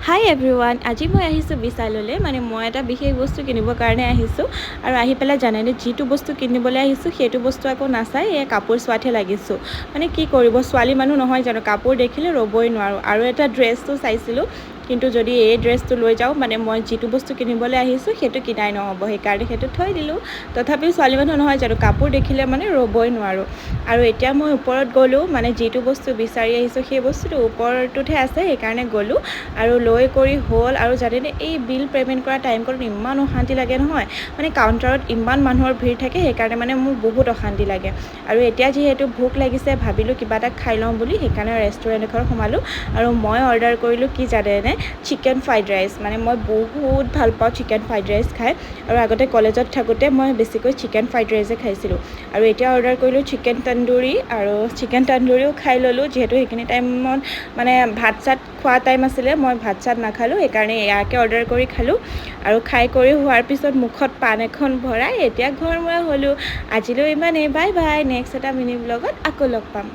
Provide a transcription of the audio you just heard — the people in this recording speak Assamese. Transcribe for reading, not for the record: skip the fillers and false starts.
হাই এভৰিৱান, আজি মই আহিছোঁ বিশাললৈ। মানে মই এটা বিশেষ বস্তু কিনিবৰ কাৰণে আহিছোঁ আৰু আহি পেলাই জানেনে, যিটো বস্তু কিনিবলৈ আহিছোঁ সেইটো বস্তু আকৌ নাচাই এই কাপোৰ চোৱাতহে লাগিছোঁ। মানে কি কৰিব, ছোৱালী মানুহ নহয় জানো, কাপোৰ দেখিলে ৰ'বই নোৱাৰোঁ। আৰু এটা ড্ৰেছটো চাইছিলোঁ, কিন্তু যদি এই ড্ৰেছটো লৈ যাওঁ, মানে মই যিটো বস্তু কিনিবলৈ আহিছোঁ সেইটো কিনাই নহ'ব, সেইকাৰণে সেইটো থৈ দিলোঁ। তথাপিও ছোৱালী মানুহ নহয় জানো, কাপোৰ দেখিলে মানে ৰ'বই নোৱাৰোঁ। আৰু এতিয়া মই ওপৰত গ'লোঁ, মানে যিটো বস্তু বিচাৰি আহিছোঁ সেই বস্তুটো ওপৰটোতহে আছে, সেইকাৰণে গ'লোঁ আৰু লৈ কৰি হ'ল। আৰু জানেনে, এই বিল পে'মেণ্ট কৰা টাইমকনত ইমান অশান্তি লাগে নহয়, মানে কাউণ্টাৰত ইমান মানুহৰ ভিৰ থাকে, সেইকাৰণে মানে মোৰ বহুত অশান্তি লাগে। আৰু এতিয়া যিহেতু ভোক লাগিছে, ভাবিলোঁ কিবা এটা খাই লওঁ বুলি, সেইকাৰণে ৰেষ্টুৰেণ্ট এখন সোমালোঁ আৰু মই অৰ্ডাৰ কৰিলোঁ কি জানেনে, চিকেন ফ্ৰাইড ৰাইচ। মানে মই বহুত ভাল পাওঁ চিকেন ফ্ৰাইড ৰাইচ খাই, আৰু আগতে কলেজত থাকোঁতে মই বেছিকৈ চিকেন ফ্ৰাইড ৰাইচে খাইছিলোঁ। আৰু এতিয়া অৰ্ডাৰ কৰিলোঁ চিকেন তন্দুৰী, আৰু চিকেন তন্দুৰীও খাই ল'লোঁ, যিহেতু সেইখিনি টাইমত মানে ভাত চাত খোৱা টাইম আছিলে, মই ভাত চাত নাখালোঁ, সেইকাৰণে ইয়াকে অৰ্ডাৰ কৰি খালোঁ। আৰু খাই কৰি হোৱাৰ পিছত মুখত পান এখন ভৰাই এতিয়া ঘৰমুৱা হ'লোঁ। আজিলৈ ইমানেই, বাই বাই, নেক্সট এটা মিনি ব্লগত আকৌ লগ পাম।